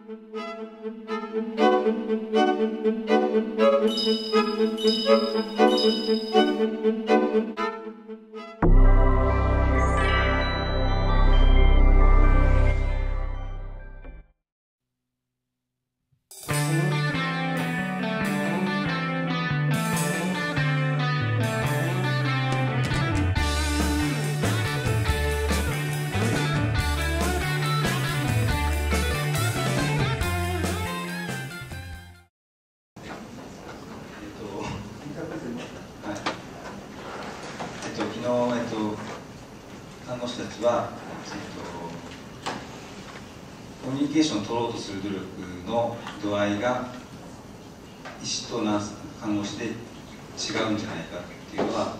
看護師たちは、コミュニケーションを取ろうとする努力の度合いが医師とナース、看護師で違うんじゃないかっていうのは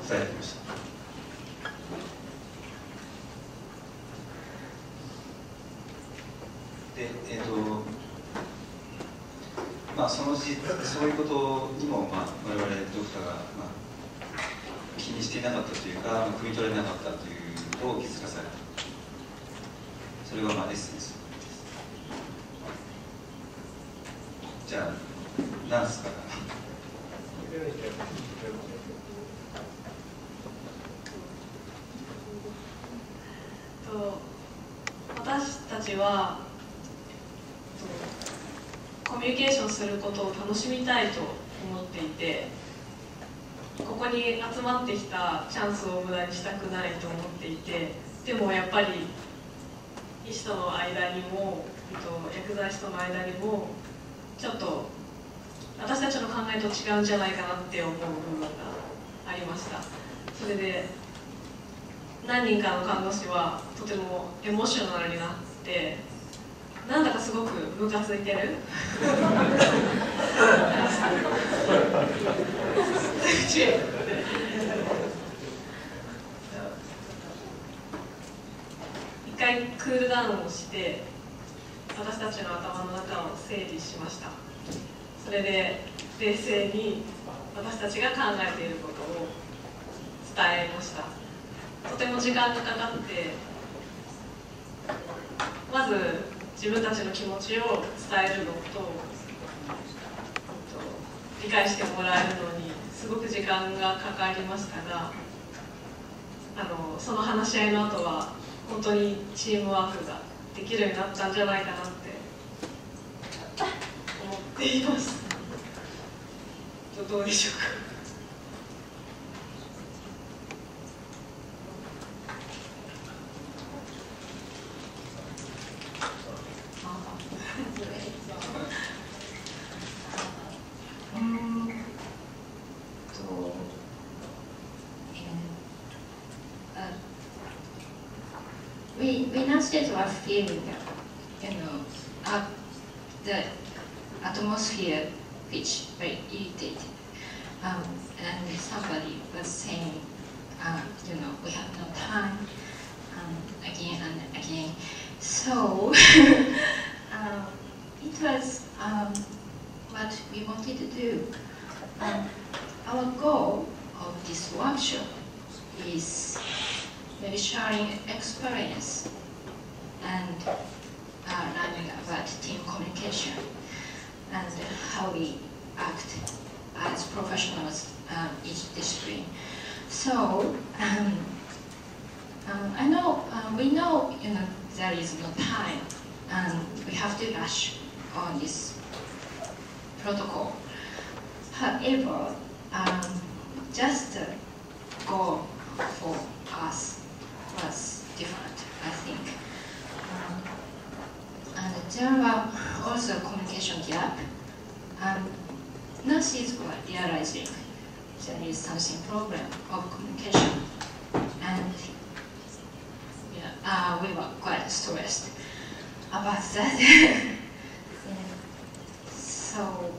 伝えてきました。で、そういうことにも、我々ドクターが、気にしていなかったというか、汲み取れなかったということを気づかされた。それがエッセンスです。じゃあ、ナースから。私たちはコミュニケーションすることを楽しみたいと思っていて、ここに集まってきたチャンスを無駄にしたくないと思っていて、でもやっぱり医師との間にも薬剤師との間にもちょっと私たちの考えと違うんじゃないかなって思う部分がありました。それで何人かの看護師はとてもエモーショナルになって、なんだかすごくムカついてる一回クールダウンをして私たちの頭の中を整理しました。それで冷静に私たちが考えていることを伝えました。とても時間がかかって、まず自分たちの気持ちを伝えるのと、理解してもらえるのにすごく時間がかかりましたが、その話し合いの後は本当にチームワークができるようになったんじゃないかなって思っています。どうでしょうか。We now state our feeling, the atmosphere which very irritated, and somebody was saying, we have no time, again and again. So it was what we wanted to do. Our goal of this workshop is maybe sharing experience and learning about team communication and how we act as professionals in each discipline. So I know we know there is no time and we have to rush on this protocol. However, just the goal for us was different, I think. And there were also communication gap. Nurses were realizing there is something problem of communication, and we were quite stressed about that. So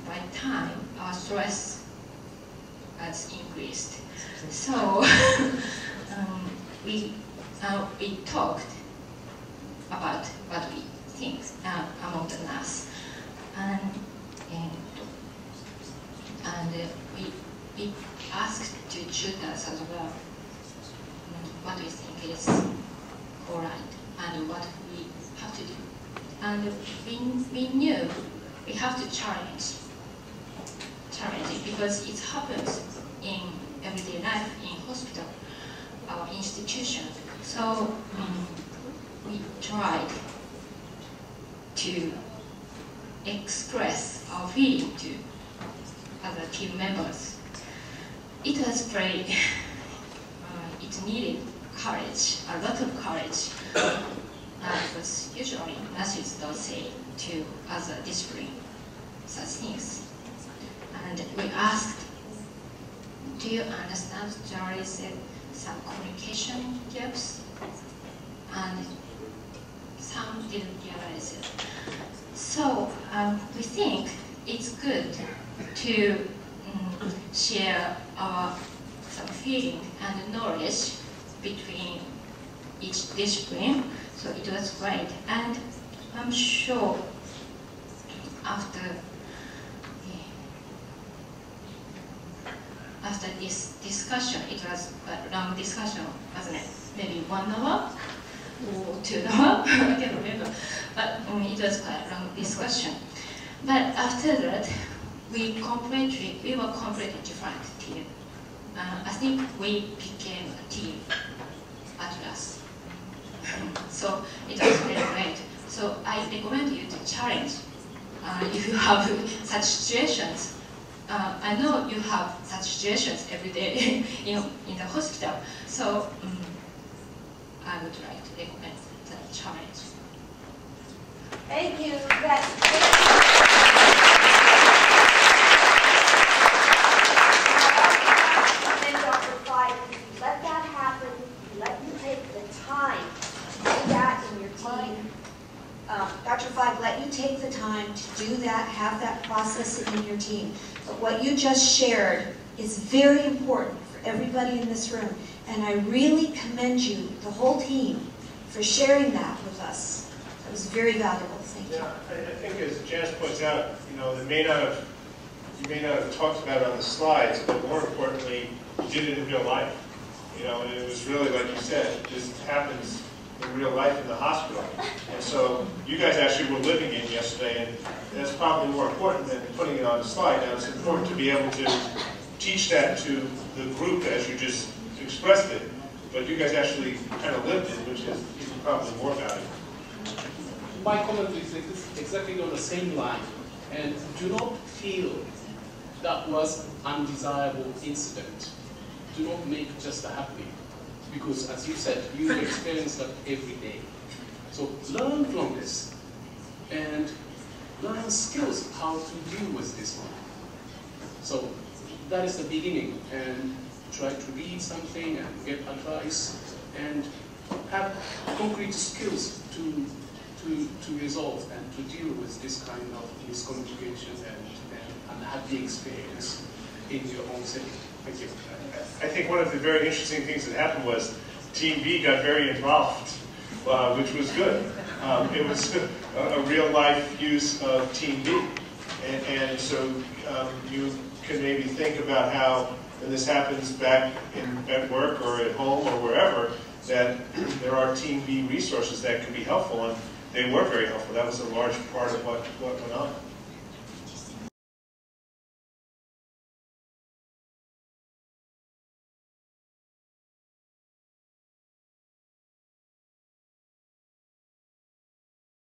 by time our stress has increased. So we talked about what we think among the nurse, and and we asked to tutors as well what we think is alright and what we have to do. And we knew we have to challenge it because it happens in everyday life, in hospital, our institution. So we tried to express our feeling to other team members. It was very, it needed courage, a lot of courage. Because usually nurses don't say to other discipline such things. And we asked, do you understand there is some communication gaps? And some didn't realize it. So we think it's good to share our some feeling and knowledge between each discipline. So it was great, and I'm sure after this discussion, it was a long discussion, wasn't it? Maybe 1 hour or 2 hours, I can't remember. But it was quite a long discussion. But after that, we were completely different team. I think we became a team at last. So it was very great. So I recommend you to challenge if you have such situations. I know you have such situations every day in the hospital. So I would like to recommend that challenge. Thank you. Let that happen. Let you take the time to do that in your team. Dr. Feig, let you take the time to do that, have that process in your team. But what you just shared is very important for everybody in this room. And I really commend you, the whole team, for sharing that with us. It was very valuable. Thank you. Yeah, I think as Janice points out, you may not have talked about it on the slides, but more importantly, you did it in real life. And it was really, like you said, this happens in real life in the hospital. And so you guys actually were living it yesterday, and that's probably more important than putting it on the slide. Now, it's important to be able to teach that to the group as you just expressed it, but you guys actually kind of lived it, which is even probably more valuable. My comment is exactly on the same line, and do not feel that was undesirable incident. Do not make just a happening, because as you said, you experience that every day. So learn from this, and learn skills how to deal with this one. So that is the beginning, and try to read something and get advice, and have concrete skills to resolve and to deal with this kind of miscommunication and have the experience in your own setting. Thank you. I think one of the very interesting things that happened was Team B got very involved, which was good. It was a real-life use of Team B. And so you can maybe think about how, when this happens back at work or at home or wherever, that there are Team B resources that can be helpful, and they were very helpful. That was a large part of what went on.